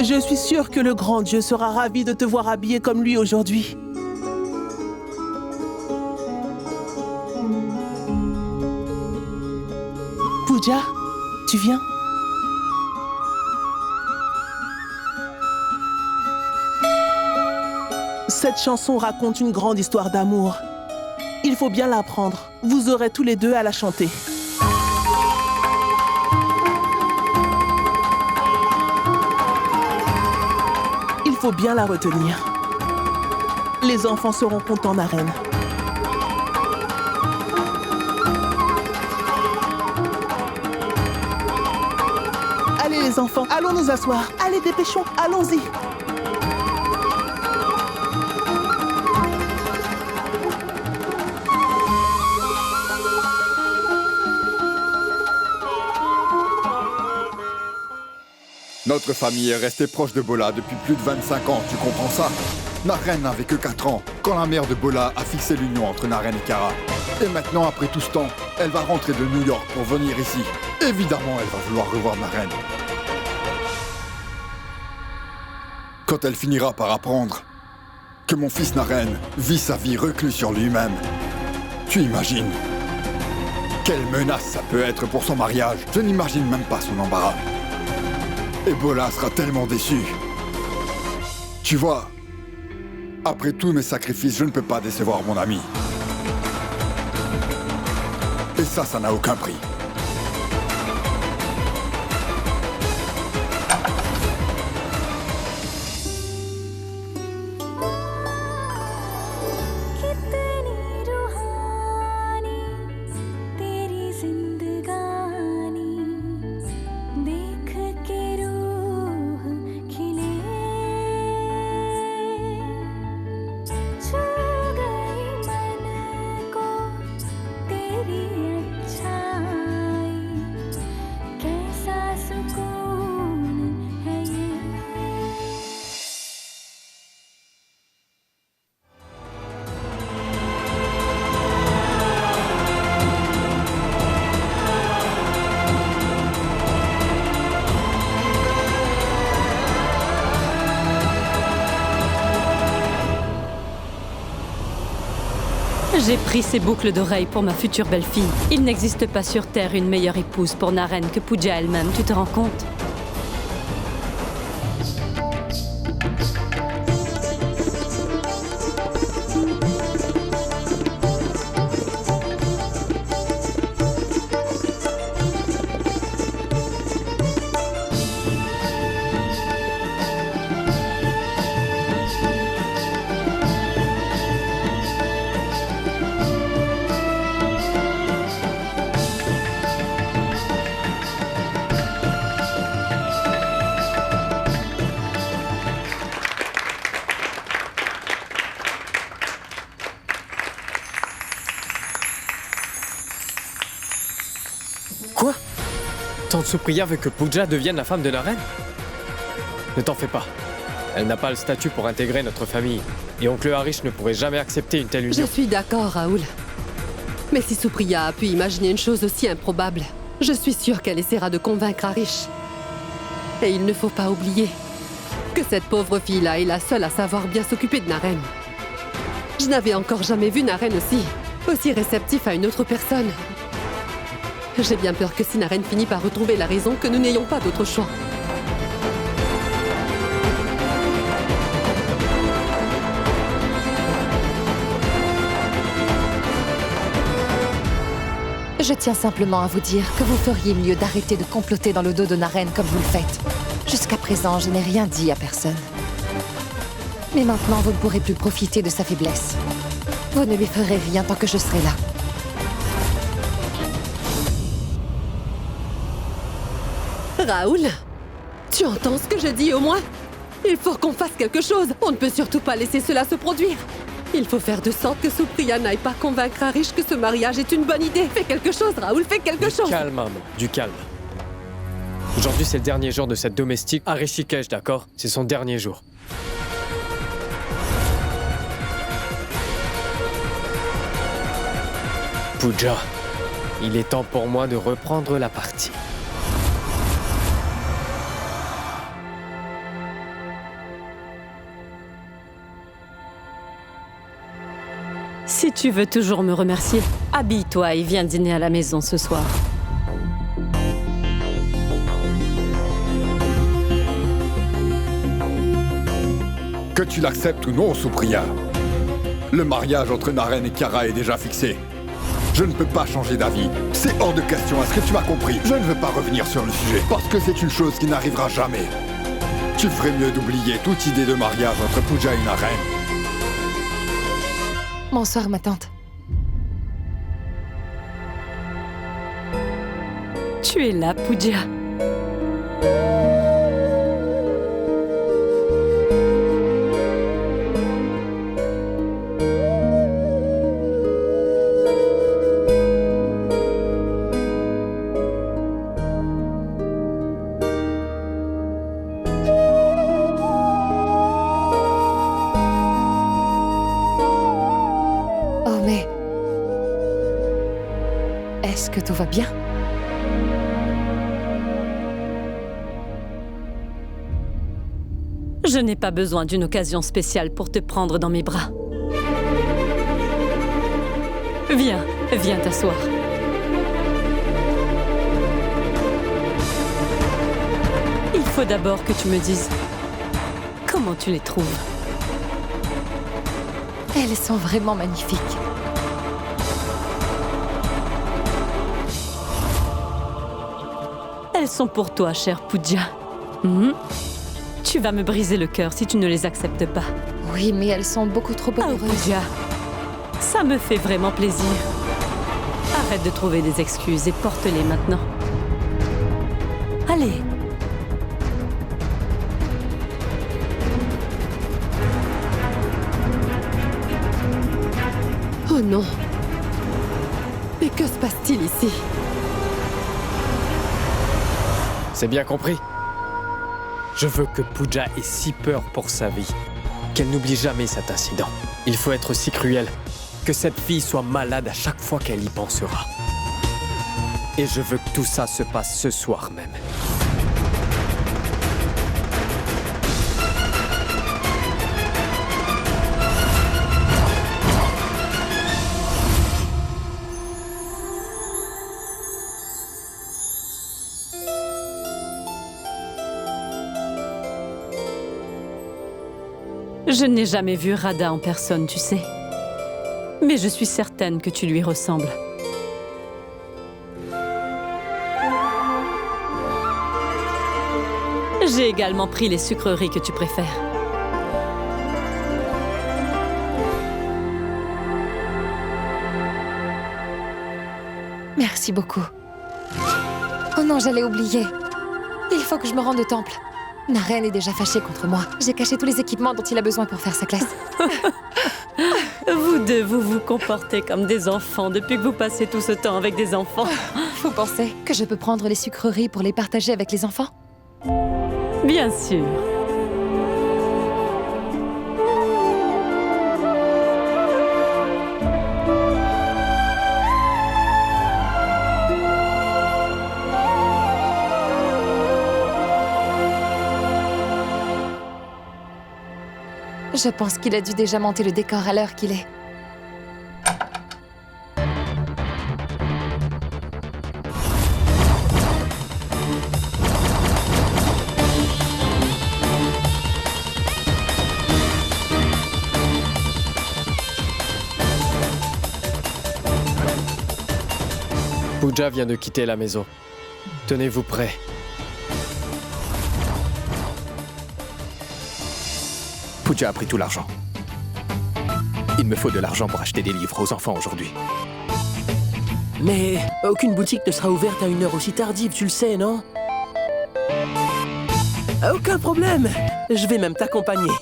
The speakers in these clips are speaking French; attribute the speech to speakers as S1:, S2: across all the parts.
S1: Je suis sûre que le grand Dieu sera ravi de te voir habillée comme lui aujourd'hui. Pooja, tu viens? Cette chanson raconte une grande histoire d'amour. Il faut bien l'apprendre. Vous aurez tous les deux à la chanter. Il faut bien la retenir. Les enfants seront contents, Naren. Allez les enfants, allons nous asseoir. Allez, dépêchons, allons-y.
S2: Notre famille est restée proche de Bola depuis plus de 25 ans, tu comprends ça? Naren n'avait que 4 ans quand la mère de Bola a fixé l'union entre Naren et Kara. Et maintenant, après tout ce temps, elle va rentrer de New York pour venir ici. Évidemment, elle va vouloir revoir Naren. Quand elle finira par apprendre que mon fils Naren vit sa vie reclus sur lui-même, tu imagines quelle menace ça peut être pour son mariage? Je n'imagine même pas son embarras. Et Bola sera tellement déçu. Tu vois, après tous mes sacrifices, je ne peux pas décevoir mon ami. Et ça n'a aucun prix.
S3: J'ai pris ces boucles d'oreilles pour ma future belle-fille. Il n'existe pas sur Terre une meilleure épouse pour Naren que Pooja elle-même, tu te rends compte?
S4: Quoi? Tante Supriya veut que Pooja devienne la femme de Naren? Ne t'en fais pas. Elle n'a pas le statut pour intégrer notre famille. Et oncle Harish ne pourrait jamais accepter une telle union.
S5: Je suis d'accord, Raoul. Mais si Supriya a pu imaginer une chose aussi improbable, je suis sûre qu'elle essaiera de convaincre Harish. Et il ne faut pas oublier que cette pauvre fille-là est la seule à savoir bien s'occuper de Naren. Je n'avais encore jamais vu Naren aussi réceptif à une autre personne. J'ai bien peur que si Naren finit par retrouver la raison, que nous n'ayons pas d'autre choix.
S6: Je tiens simplement à vous dire que vous feriez mieux d'arrêter de comploter dans le dos de Naren comme vous le faites. Jusqu'à présent, je n'ai rien dit à personne. Mais maintenant, vous ne pourrez plus profiter de sa faiblesse. Vous ne lui ferez rien tant que je serai là.
S5: Raoul, tu entends ce que je dis au moins? Il faut qu'on fasse quelque chose. On ne peut surtout pas laisser cela se produire. Il faut faire de sorte que Supriya n'aille pas convaincre Harish que ce mariage est une bonne idée. Fais quelque chose, Raoul, fais quelque chose.
S4: Du calme, maman, du calme. Aujourd'hui, c'est le dernier jour de cette domestique à Rishikesh, d'accord? C'est son dernier jour. Pooja, il est temps pour moi de reprendre la partie.
S3: Si tu veux toujours me remercier, habille-toi et viens dîner à la maison ce soir.
S2: Que tu l'acceptes ou non, Supriya, le mariage entre Naren et Kiara est déjà fixé. Je ne peux pas changer d'avis. C'est hors de question, est-ce que tu m'as compris? Je ne veux pas revenir sur le sujet, parce que c'est une chose qui n'arrivera jamais. Tu ferais mieux d'oublier toute idée de mariage entre Pooja et Naren.
S6: Bonsoir, ma tante.
S3: Tu es là, Pooja.
S6: Oh, mais... Est-ce que tout va bien?
S3: Je n'ai pas besoin d'une occasion spéciale pour te prendre dans mes bras. Viens, viens t'asseoir. Il faut d'abord que tu me dises comment tu les trouves.
S6: Elles sont vraiment magnifiques.
S3: Elles sont pour toi, chère Pooja. Mhm. Tu vas me briser le cœur si tu ne les acceptes pas.
S6: Oui, mais elles sont beaucoup trop
S3: Oh,
S6: heureuses.
S3: Pooja, ça me fait vraiment plaisir. Arrête de trouver des excuses et porte-les maintenant. Allez.
S5: Oh non. Mais que se passe-t-il ici?
S4: C'est bien compris. Je veux que Pooja ait si peur pour sa vie qu'elle n'oublie jamais cet incident. Il faut être si cruel que cette fille soit malade à chaque fois qu'elle y pensera. Et je veux que tout ça se passe ce soir même.
S3: Je n'ai jamais vu Radha en personne, tu sais. Mais je suis certaine que tu lui ressembles. J'ai également pris les sucreries que tu préfères.
S6: Merci beaucoup. Oh non, j'allais oublier. Il faut que je me rende au temple. Naren est déjà fâché contre moi. J'ai caché tous les équipements dont il a besoin pour faire sa classe.
S3: Vous deux, vous vous comportez comme des enfants depuis que vous passez tout ce temps avec des enfants.
S6: Vous pensez que je peux prendre les sucreries pour les partager avec les enfants?
S3: Bien sûr.
S6: Je pense qu'il a dû déjà monter le décor à l'heure qu'il est.
S4: Pooja vient de quitter la maison. Tenez-vous prêts.
S7: Pooja a pris tout l'argent. Il me faut de l'argent pour acheter des livres aux enfants aujourd'hui.
S8: Mais aucune boutique ne sera ouverte à une heure aussi tardive, tu le sais, non? Aucun problème. Je vais même t'accompagner.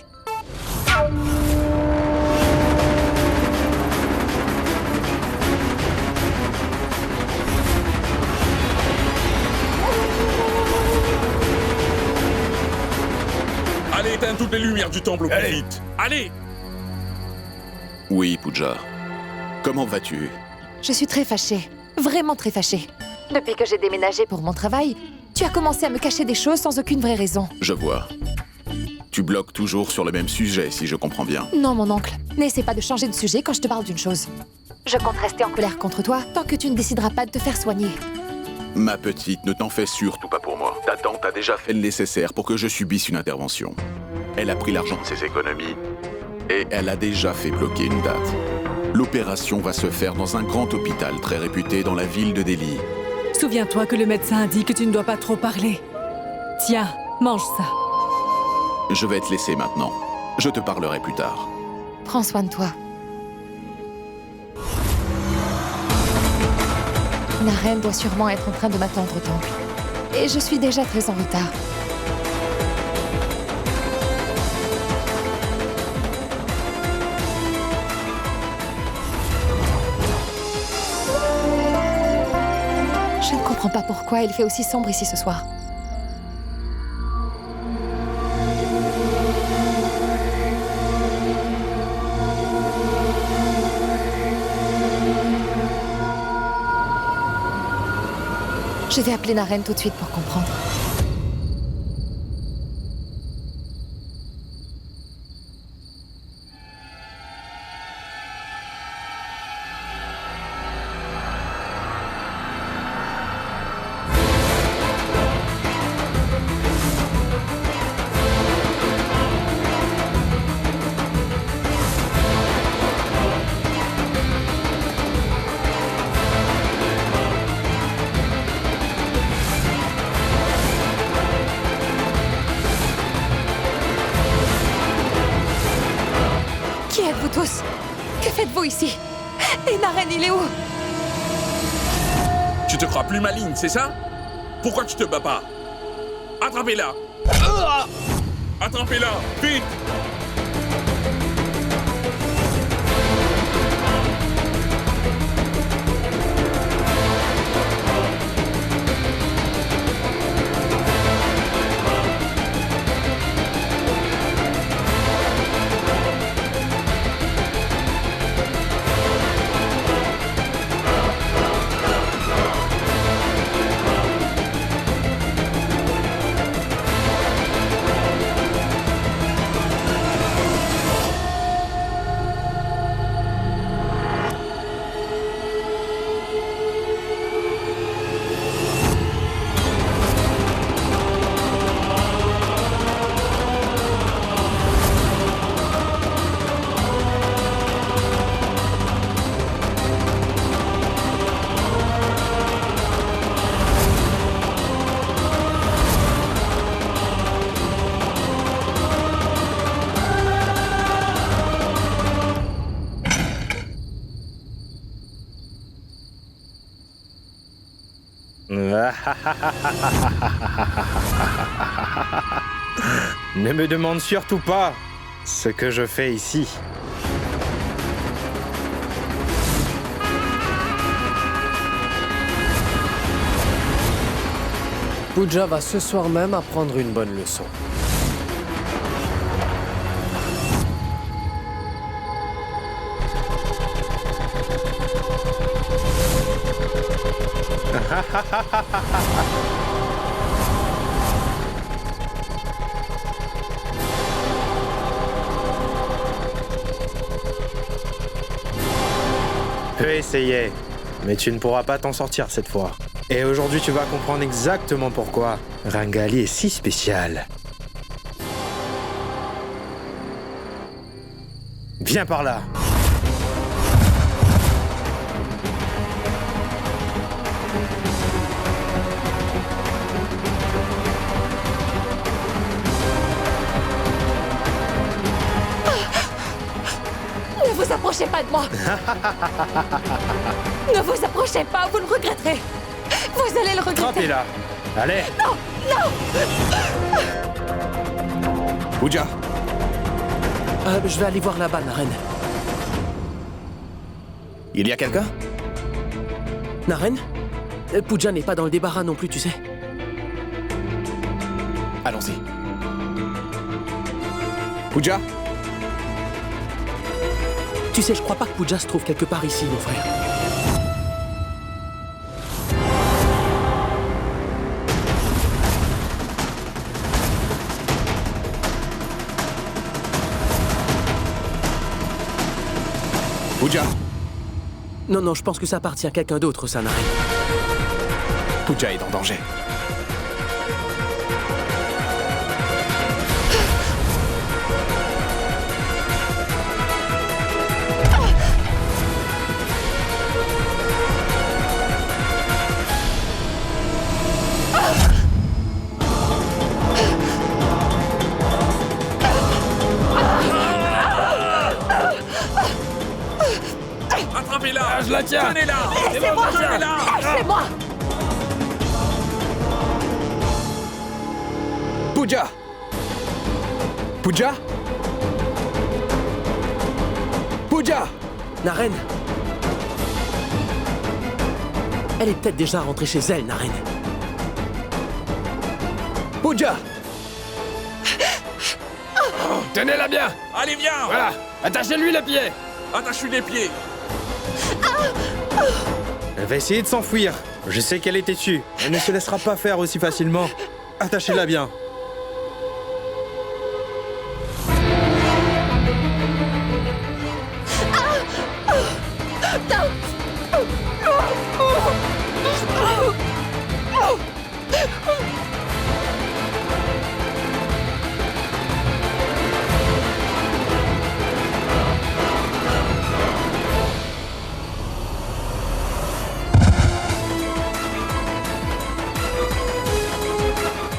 S9: Allez, éteins toutes les lumières du temple au plus vite. Allez!
S7: Oui, Pooja. Comment vas-tu?
S6: Je suis très fâchée. Vraiment très fâchée. Depuis que j'ai déménagé pour mon travail, tu as commencé à me cacher des choses sans aucune vraie raison.
S7: Je vois.
S9: Tu bloques toujours sur le même sujet, si je comprends bien.
S6: Non, mon oncle. N'essaie pas de changer de sujet quand je te parle d'une chose. Je compte rester en colère contre toi tant que tu ne décideras pas de te faire soigner.
S9: Ma petite, ne t'en fais surtout pas pour moi. Ta tante a déjà fait le nécessaire pour que je subisse une intervention. Elle a pris l'argent de ses économies et elle a déjà fait bloquer une date. L'opération va se faire dans un grand hôpital très réputé dans la ville de Delhi.
S3: Souviens-toi que le médecin a dit que tu ne dois pas trop parler. Tiens, mange ça.
S9: Je vais te laisser maintenant. Je te parlerai plus tard.
S6: Prends soin de toi. Naren doit sûrement être en train de m'attendre au temple. Et je suis déjà très en retard. Je ne comprends pas pourquoi il fait aussi sombre ici ce soir. Je vais appeler Naren tout de suite pour comprendre. Qui êtes-vous tous? Que faites-vous ici? Et Naren, il est où?
S9: Tu te crois plus maligne, c'est ça? Pourquoi tu te bats pas? Attrapez-la! Attrapez-la! Vite!
S10: Ne me demande surtout pas ce que je fais ici.
S4: Pooja va ce soir même apprendre une bonne leçon.
S10: Peux essayer, mais tu ne pourras pas t'en sortir cette fois. Et aujourd'hui, tu vas comprendre exactement pourquoi Rangali est si spécial. Viens par là.
S6: Ne vous approchez pas de moi! Ne vous approchez pas, vous le regretterez! Vous allez le regretter!
S10: Attrapez-la. Allez.
S6: Non! Non!
S2: Pooja,
S8: Je vais aller voir là-bas, Naren.
S7: Il y a quelqu'un?
S8: Naren? Pooja n'est pas dans le débarras non plus, tu sais.
S7: Allons-y. Pooja?
S8: Tu sais, je crois pas que Pooja se trouve quelque part ici, mon frère.
S7: Pooja!
S8: Non, non, je pense que ça appartient à quelqu'un d'autre, ça, Naren.
S7: Pooja est en danger.
S11: Attrapez-la!
S7: Je la tiens!
S11: Tenez-la!
S6: Laissez-moi!
S11: Tenez-la!
S6: Laissez-moi!
S7: Pooja! Pooja? Pooja!
S8: Naren. Elle est peut-être déjà rentrée chez elle, Naren.
S7: Pooja! Tenez-la bien!
S11: Allez, viens!
S7: Voilà! Attachez-lui les pieds!
S11: Attache-lui les pieds!
S10: Elle va essayer de s'enfuir. Je sais qu'elle est têtue. Elle ne se laissera pas faire aussi facilement. Attachez-la bien.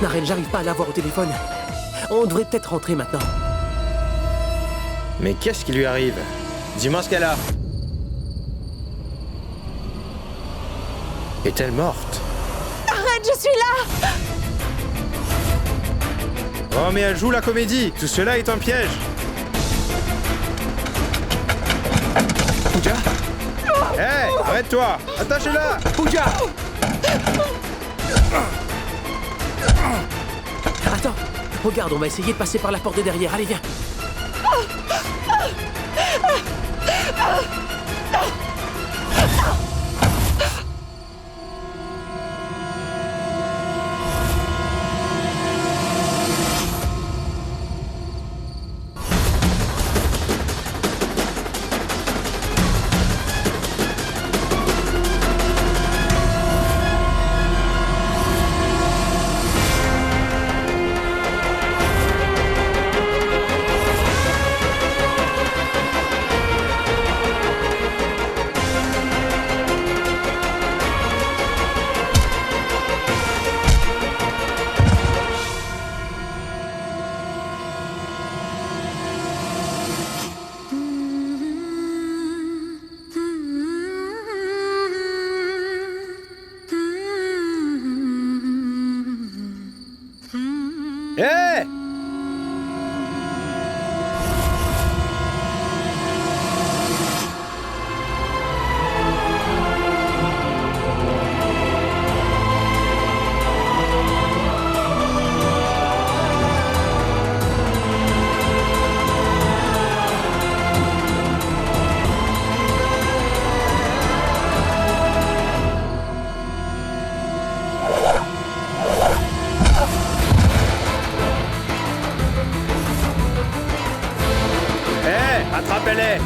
S8: Naren, j'arrive pas à l'avoir au téléphone. On devrait peut-être rentrer maintenant.
S10: Mais qu'est-ce qui lui arrive? Dis-moi ce qu'elle a. Est-elle morte?
S6: Arrête, je suis là!
S10: Oh, mais elle joue la comédie. Tout cela est un piège.
S7: Pooja!
S10: Hé, arrête-toi. Attachez-la.
S7: Pooja!
S8: Attends, regarde, on va essayer de passer par la porte de derrière. Allez, viens.
S10: Hé! Attrapez-les!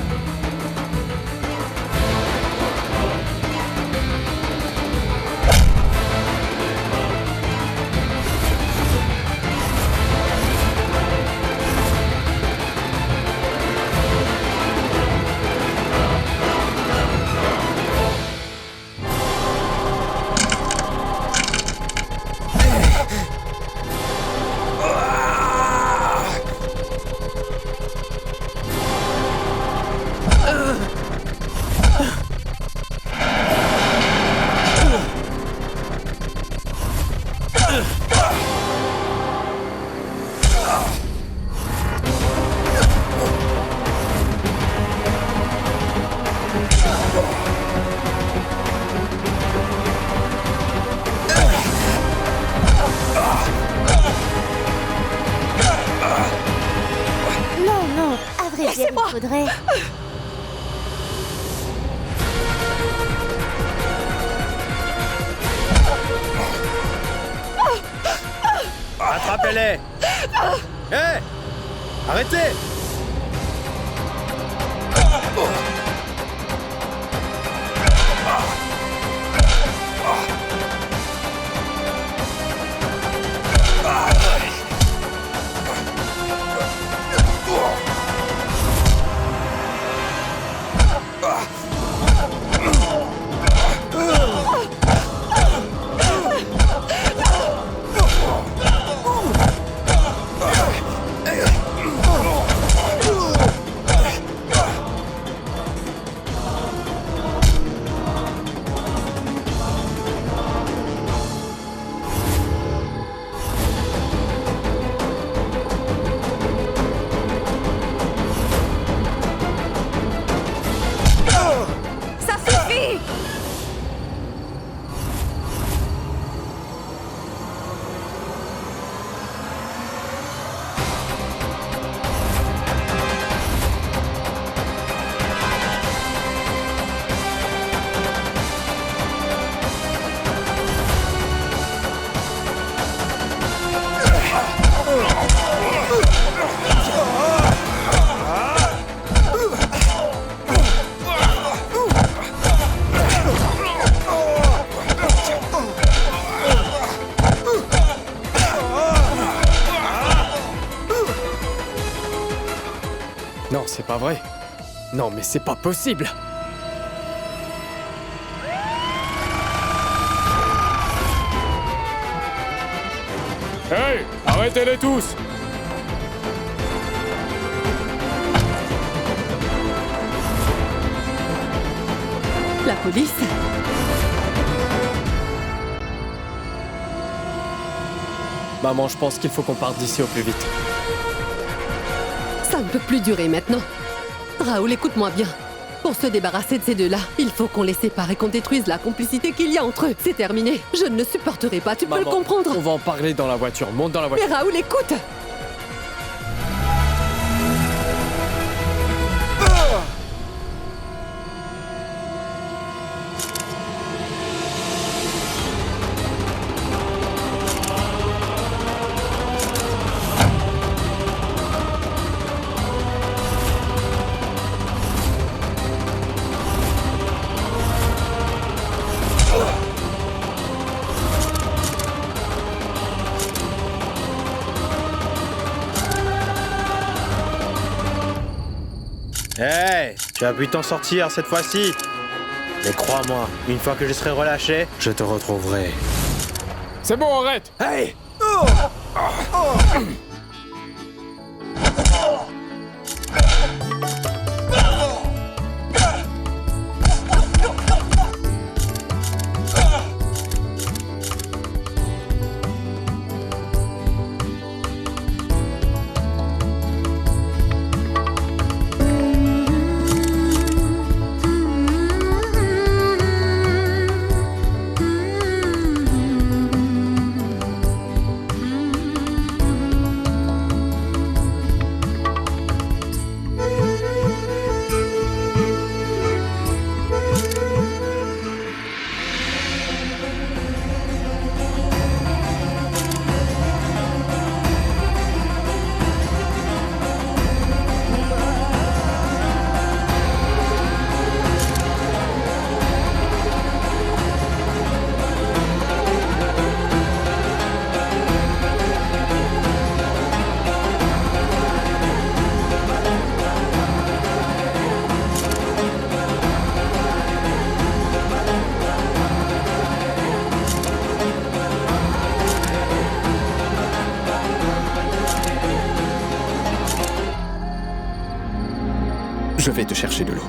S6: Faudrait...
S10: Attrapez-les! Hé! Arrêtez!
S4: Non, c'est pas vrai. Non, mais c'est pas possible. Hey, arrêtez-les tous!
S5: La police?
S4: Maman, je pense qu'il faut qu'on parte d'ici au plus vite.
S5: Ça ne peut plus durer maintenant. Raoul, écoute-moi bien. Pour se débarrasser de ces deux-là, il faut qu'on les sépare et qu'on détruise la complicité qu'il y a entre eux. C'est terminé. Je ne le supporterai pas, tu peux le comprendre.
S4: On va en parler dans la voiture. Monte dans la voiture.
S5: Mais Raoul, écoute!
S10: Hey, tu as pu t'en sortir cette fois-ci. Mais crois-moi, une fois que je serai relâché, je te retrouverai.
S4: C'est bon, arrête!
S10: Hey!
S7: Je vais te chercher de l'eau.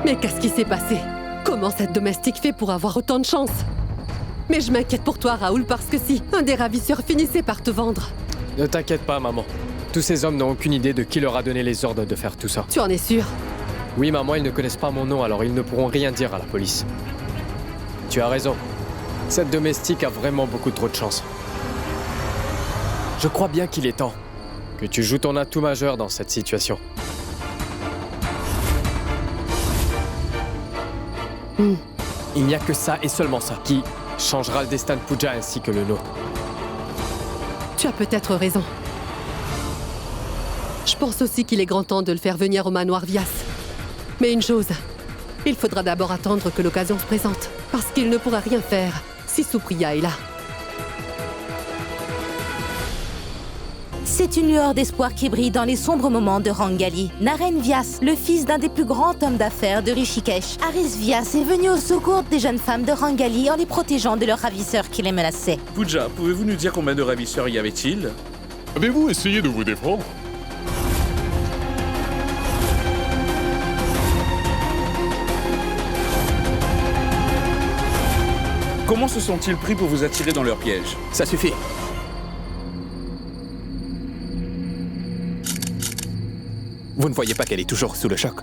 S5: Mais qu'est-ce qui s'est passé? Comment cette domestique fait pour avoir autant de chance? Mais je m'inquiète pour toi, Raoul, parce que si un des ravisseurs finissait par te vendre...
S4: Ne t'inquiète pas, maman. Tous ces hommes n'ont aucune idée de qui leur a donné les ordres de faire tout ça.
S5: Tu en es sûr?
S4: Oui, maman, ils ne connaissent pas mon nom, alors ils ne pourront rien dire à la police. Tu as raison. Cette domestique a vraiment beaucoup trop de chance. Je crois bien qu'il est temps que tu joues ton atout majeur dans cette situation. Il n'y a que ça et seulement ça qui changera le destin de Pooja ainsi que le nôtre.
S5: Tu as peut-être raison. Je pense aussi qu'il est grand temps de le faire venir au manoir Vyas. Mais une chose, il faudra d'abord attendre que l'occasion se présente. Parce qu'il ne pourra rien faire si Supriya est là.
S12: C'est une lueur d'espoir qui brille dans les sombres moments de Rangali. Naren Vyas, le fils d'un des plus grands hommes d'affaires de Rishikesh, Aris Vyas, est venu au secours des jeunes femmes de Rangali en les protégeant de leurs ravisseurs qui les menaçaient.
S11: Pooja, pouvez-vous nous dire combien de ravisseurs y avait-il?
S13: Avez-vous essayé de vous défendre?
S11: Comment se sont-ils pris pour vous attirer dans leur piège?
S7: Ça suffit. Vous ne voyez pas qu'elle est toujours sous le choc?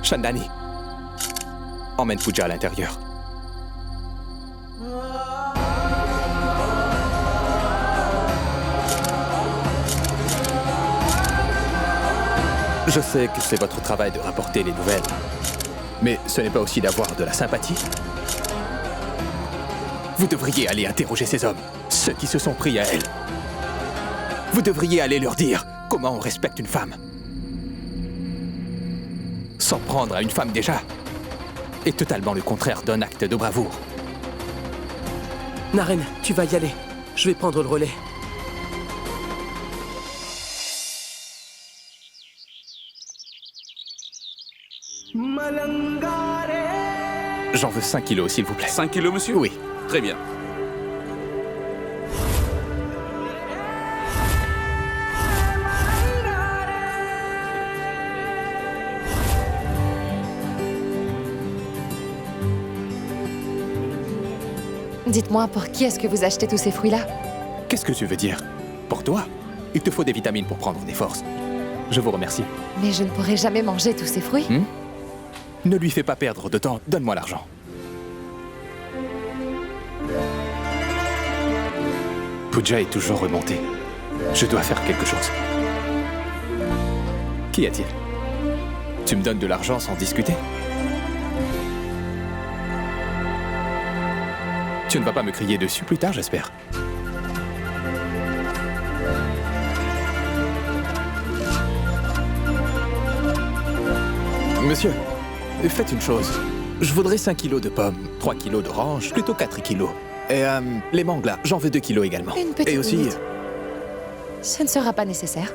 S7: Chandani, emmène Pooja à l'intérieur. Je sais que c'est votre travail de rapporter les nouvelles, mais ce n'est pas aussi d'avoir de la sympathie? Vous devriez aller interroger ces hommes, ceux qui se sont pris à elle. Vous devriez aller leur dire comment on respecte une femme. S'en prendre à une femme déjà est totalement le contraire d'un acte de bravoure.
S8: Naren, tu vas y aller. Je vais prendre le relais.
S7: J'en veux 5 kilos, s'il vous plaît.
S11: 5 kilos, monsieur?
S7: Oui.
S11: Très bien.
S6: Dites-moi, pour qui est-ce que vous achetez tous ces fruits-là?
S7: Qu'est-ce que tu veux dire? Pour toi? Il te faut des vitamines pour prendre des forces. Je vous remercie.
S6: Mais je ne pourrai jamais manger tous ces fruits.
S7: Ne lui fais pas perdre de temps. Donne-moi l'argent. Pooja est toujours remontée. Je dois faire quelque chose. Qu'y a-t-il? Tu me donnes de l'argent sans discuter? Tu ne vas pas me crier dessus plus tard, j'espère. Monsieur, faites une chose. Je voudrais 5 kilos de pommes, 3 kilos d'oranges, plutôt 4 kilos. Et les mangues là, j'en veux 2 kilos également.
S6: Une petite
S7: Et aussi...
S6: minute. Ce ne sera pas nécessaire.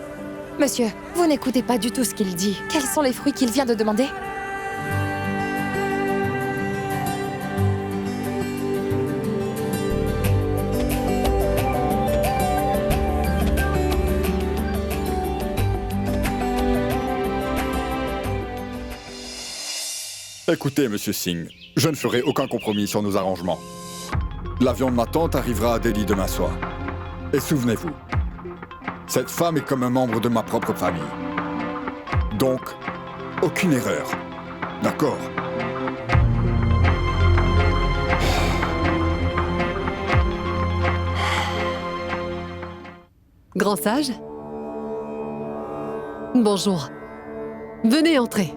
S6: Monsieur, vous n'écoutez pas du tout ce qu'il dit. Quels sont les fruits qu'il vient de demander?
S2: Écoutez, monsieur Singh, je ne ferai aucun compromis sur nos arrangements. L'avion de ma tante arrivera à Delhi demain soir. Et souvenez-vous, cette femme est comme un membre de ma propre famille. Donc, aucune erreur. D'accord?
S5: Grand sage? Bonjour. Venez entrer.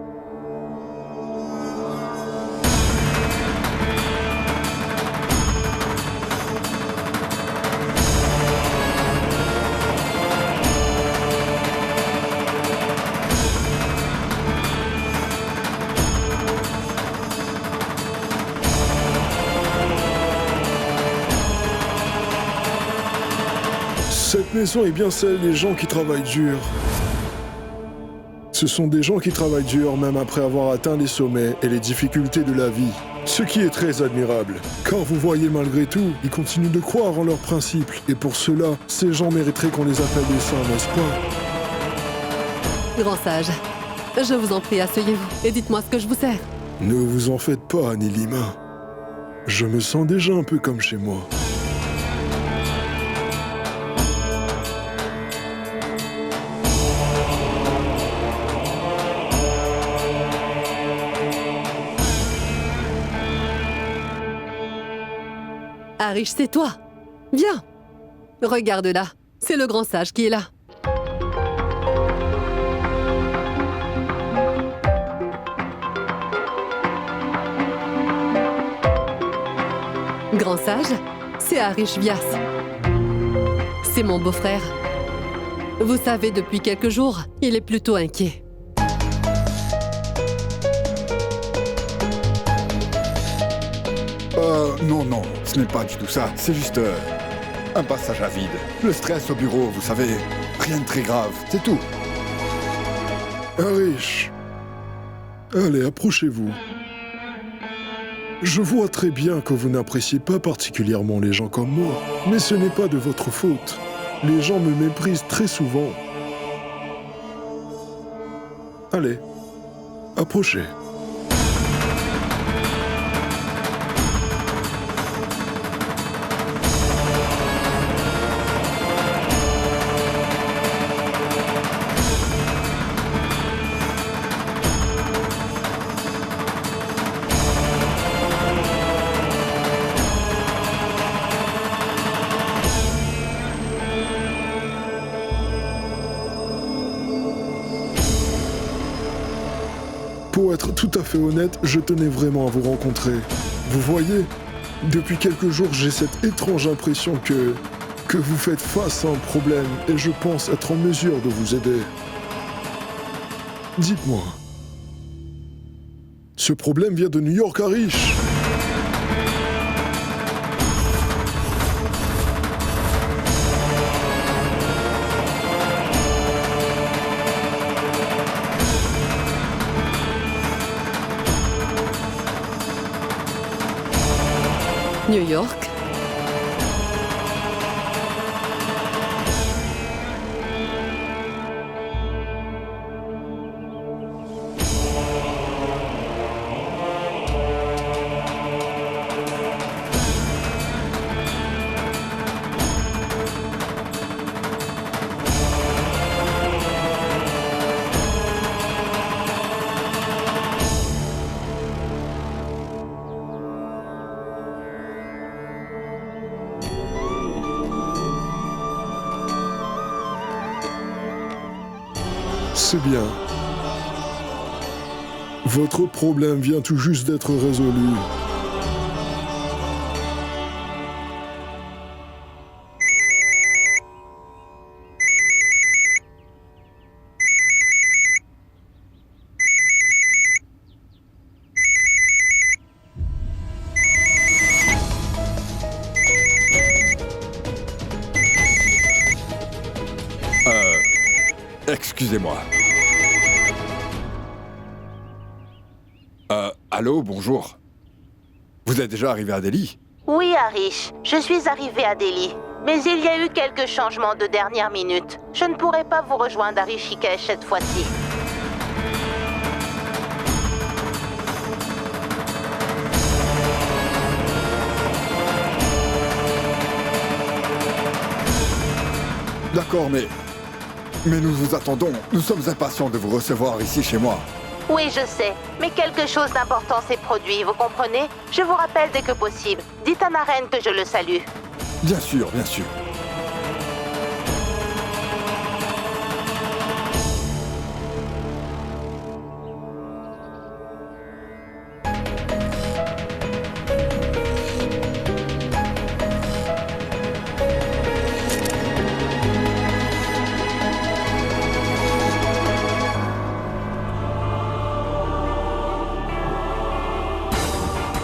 S14: Cette maison est bien celle des gens qui travaillent dur. Ce sont des gens qui travaillent dur même après avoir atteint les sommets et les difficultés de la vie. Ce qui est très admirable. Car vous voyez, malgré tout, ils continuent de croire en leurs principes. Et pour cela, ces gens mériteraient qu'on les appelle des saints, n'est-ce pas?
S5: Grand sage, je vous en prie, asseyez-vous et dites-moi ce que je vous sers.
S14: Ne vous en faites pas, Nilima. Je me sens déjà un peu comme chez moi.
S5: Arish, c'est toi. Viens. Regarde là. C'est le grand sage qui est là. Grand sage, c'est Harish Vyas. C'est mon beau-frère. Vous savez, depuis quelques jours, il est plutôt inquiet.
S2: Non, ce n'est pas du tout ça. C'est juste un passage à vide. Le stress au bureau, vous savez, rien de très grave, c'est tout.
S14: Harish, allez, approchez-vous. Je vois très bien que vous n'appréciez pas particulièrement les gens comme moi, mais ce n'est pas de votre faute. Les gens me méprisent très souvent. Allez, approchez. Pour être tout à fait honnête, je tenais vraiment à vous rencontrer. Vous voyez, depuis quelques jours, j'ai cette étrange impression que vous faites face à un problème et je pense être en mesure de vous aider. Dites-moi, ce problème vient de New York, Harish?
S5: New York.
S14: C'est bien. Votre problème vient tout juste d'être résolu.
S2: Excusez-moi. Allô, bonjour. Vous êtes déjà arrivé à Delhi?
S12: Oui, Harish, je suis arrivé à Delhi. Mais il y a eu quelques changements de dernière minute. Je ne pourrai pas vous rejoindre à Rishikesh cette fois-ci.
S2: D'accord, mais nous vous attendons. Nous sommes impatients de vous recevoir ici chez moi.
S12: Oui, je sais. Mais quelque chose d'important s'est produit, vous comprenez? Je vous rappelle dès que possible. Dites à Naren que je le salue.
S2: Bien sûr, bien sûr.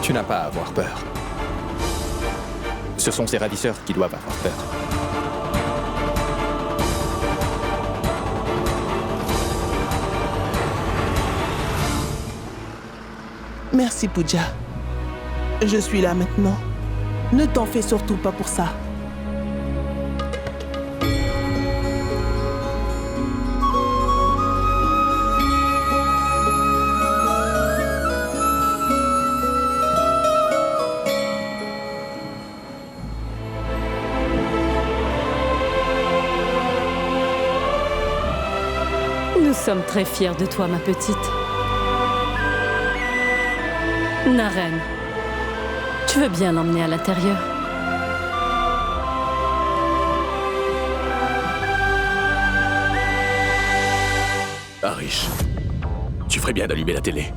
S7: Tu n'as pas à avoir peur. Ce sont ces ravisseurs qui doivent avoir peur.
S1: Merci, Pooja. Je suis là maintenant. Ne t'en fais surtout pas pour ça.
S3: Nous sommes très fiers de toi, ma petite. Naren, tu veux bien l'emmener à l'intérieur?
S9: Harish, tu ferais bien d'allumer la télé.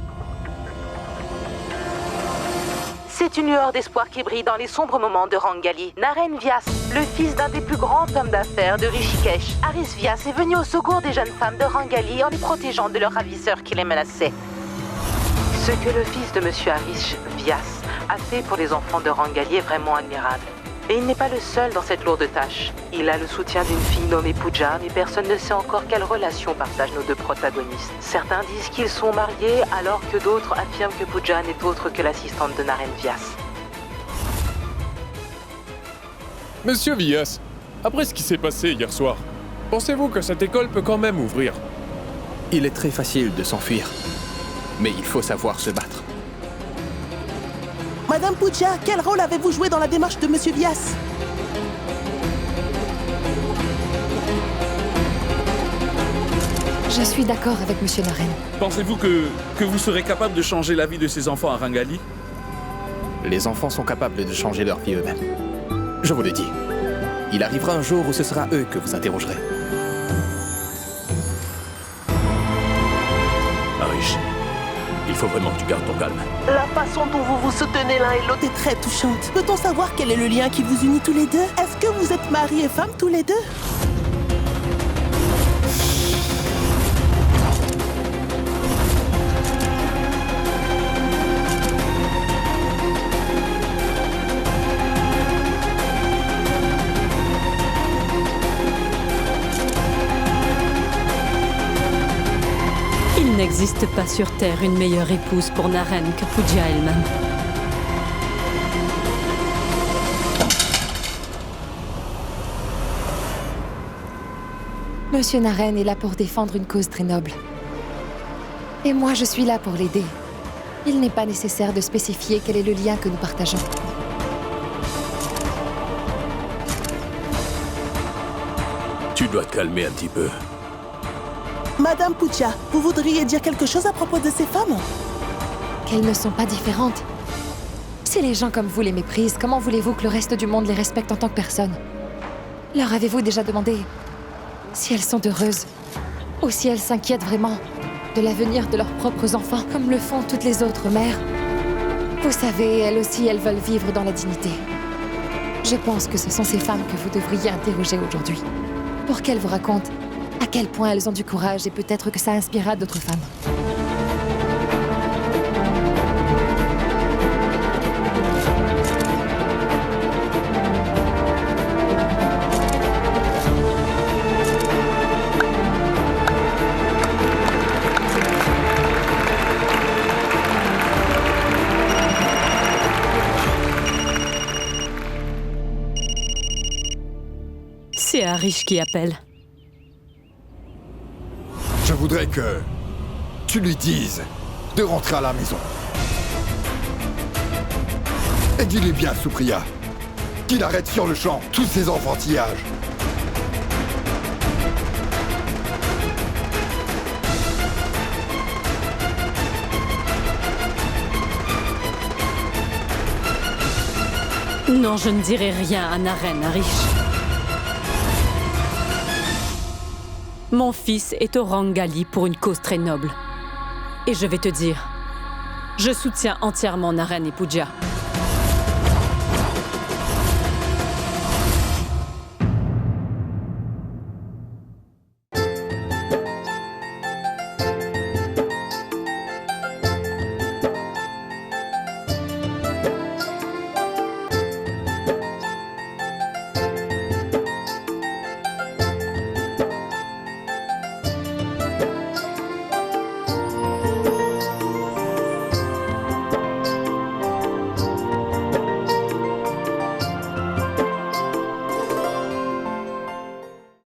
S12: C'est une lueur d'espoir qui brille dans les sombres moments de Rangali. Naren Vyas, le fils d'un des plus grands hommes d'affaires de Rishikesh, Aris Vyas, est venu au secours des jeunes femmes de Rangali en les protégeant de leurs ravisseurs qui les menaçaient. Ce que le fils de Monsieur Aris Vyas a fait pour les enfants de Rangali est vraiment admirable. Et il n'est pas le seul dans cette lourde tâche. Il a le soutien d'une fille nommée Pooja, mais personne ne sait encore quelle relation partagent nos deux protagonistes. Certains disent qu'ils sont mariés, alors que d'autres affirment que Pooja n'est autre que l'assistante de Naren Vyas.
S13: Monsieur Vyas, après ce qui s'est passé hier soir, pensez-vous que cette école peut quand même ouvrir?
S7: Il est très facile de s'enfuir, mais il faut savoir se battre.
S1: Madame Pooja, quel rôle avez-vous joué dans la démarche de Monsieur Vyas?
S6: Je suis d'accord avec Monsieur Naren.
S11: Pensez-vous que vous serez capable de changer la vie de ces enfants à Rangali?
S7: Les enfants sont capables de changer leur vie eux-mêmes. Je vous le dis. Il arrivera un jour où ce sera eux que vous interrogerez.
S15: Arish, il faut vraiment que tu gardes ton calme.
S1: La façon dont vous vous soutenez l'un et l'autre est très touchante. Peut-on savoir quel est le lien qui vous unit tous les deux? Est-ce que vous êtes mari et femme tous les deux?
S3: Il n'existe pas sur Terre une meilleure épouse pour Naren que Pooja elle-même.
S6: Monsieur Naren est là pour défendre une cause très noble. Et moi, je suis là pour l'aider. Il n'est pas nécessaire de spécifier quel est le lien que nous partageons.
S15: Tu dois te calmer un petit peu.
S1: Madame Pooja, vous voudriez dire quelque chose à propos de ces femmes?
S6: Qu'elles ne sont pas différentes. Si les gens comme vous les méprisent, comment voulez-vous que le reste du monde les respecte en tant que personnes? Leur avez-vous déjà demandé si elles sont heureuses? Ou si elles s'inquiètent vraiment de l'avenir de leurs propres enfants, comme le font toutes les autres mères? Vous savez, elles aussi, elles veulent vivre dans la dignité. Je pense que ce sont ces femmes que vous devriez interroger aujourd'hui, pour qu'elles vous racontent à quel point elles ont du courage et peut-être que ça inspirera d'autres femmes.
S3: C'est Arish qui appelle.
S2: Je voudrais que tu lui dises de rentrer à la maison. Et dis-lui bien, Supriya, qu'il arrête sur le champ tous ces enfantillages.
S3: Non, je ne dirai rien à Naren, Arish. Mon fils est au Rangali pour une cause très noble. Et je vais te dire, je soutiens entièrement Naren et Pooja.